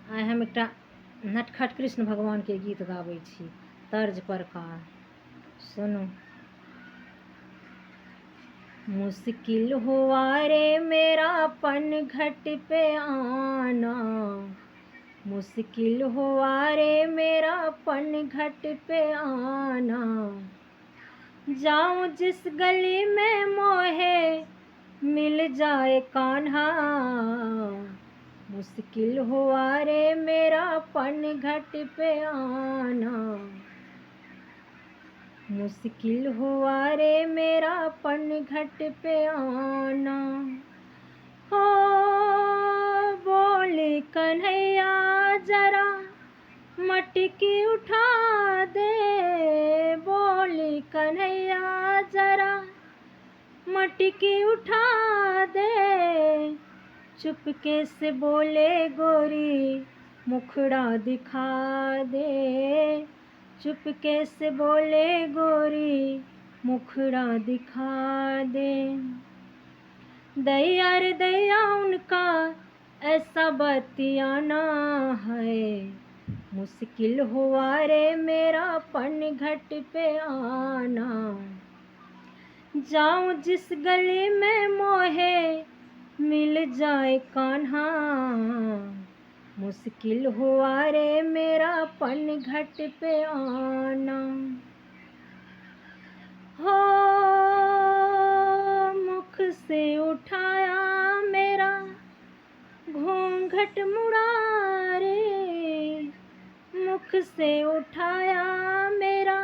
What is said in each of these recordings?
आइ हम एकटा नटखट कृष्ण भगवान के गीत गाबै छी तर्ज प्रकार। सुनू। मुश्किल हुआ रे मेरा पनघट पे आना, मुश्किल हुआ रे मेरा पनघट पे आना। जाऊं जिस गली में मोहे मिल जाए कान्हा, मुश्किल हुआ रे मेरा पनघट पे आना, मुश्किल हुआ रे मेरा पनघट पे आना। हो बोले कन्हैया जरा मटकी उठा दे, बोले कन्हैया जरा मटकी उठा दे। चुपके से बोले गोरी मुखड़ा दिखा दे, चुपके से बोले गोरी मुखड़ा दिखा दे। दैया रे दैया उनका ऐसा बतियाना है, मुश्किल हुआ रे मेरा पनघट पे आना। जाऊं जिस गली में मोहे मिल जाए कान्हा, मुश्किल हुआ रे मेरा पनघट पे आना। हो मुख से उठाया मेरा घूंघट मुड़ा रे, मुख से उठाया मेरा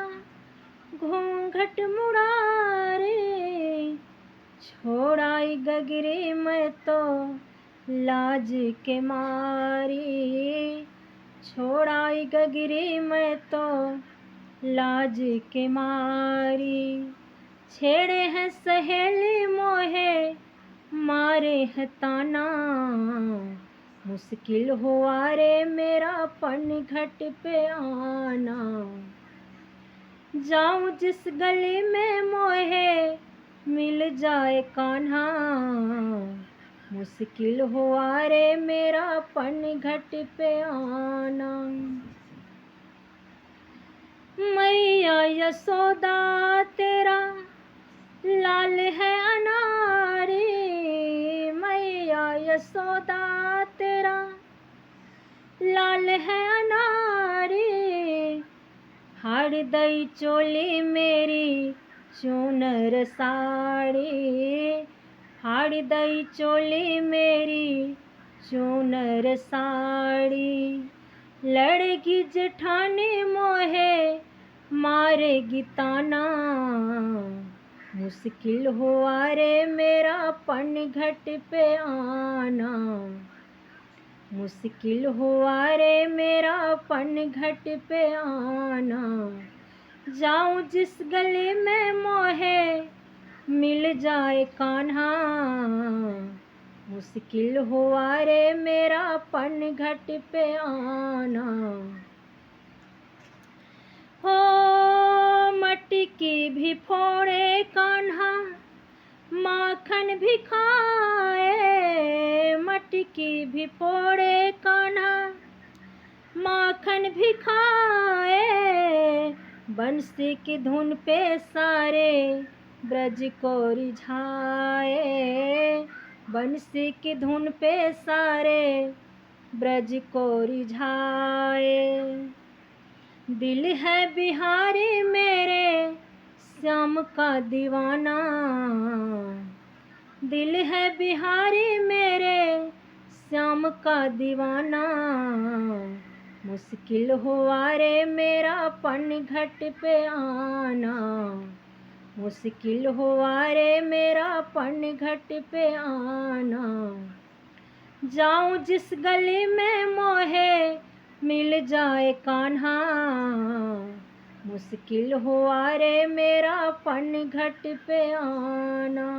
घूंघट मुड़ा रे। छोड़ाई गगरी मैं तो लाज के मारी, छोड़ाई गगरी मैं तो लाज के मारी। छेड़े हैं सहेली मोहे मारे है ताना, मुश्किल हुआ रे मेरा पनघट पे आना। जाऊं जिस गली में मोहे मिल जाए कान्हा, मुश्किल हुआ रे मेरा पनघट पे आना। मैया यशोदा तेरा लाल है अनारी, मैया यशोदा तेरा लाल है अनारी। हाड़ दई चोली मेरी चूनर साड़ी, हाड़ दई चोली मेरी चूनर साड़ी। लड़की जेठानी मोहे मारेगी ताना, मुश्किल हुआ रे मेरा पनघट पे आना, मुश्किल हुआ रे मेरा पनघट पे आना। जाऊं जिस गली में मोहे मिल जाए कान्हा, मुश्किल हुआ रे मेरा पनघट पे आना। हो मटकी भी फोड़े कान्हा माखन भी खाए, मटकी भी फोड़े कान्हा माखन भी खाए। बंसी की धुन पे सारे ब्रज को रिझाए, बंसी की धुन पे सारे ब्रज को रिझाए। दिल है बिहारी मेरे श्याम का दीवाना, दिल है बिहारी मेरे श्याम का दीवाना। मुश्किल हुआ रे मेरा पनघट पे आना, मुश्किल हुआ रे मेरा पनघट पे आना। जाऊं जिस गली में मोहे मिल जाए कान्हा, मुश्किल हुआ रे मेरा पनघट पे आना।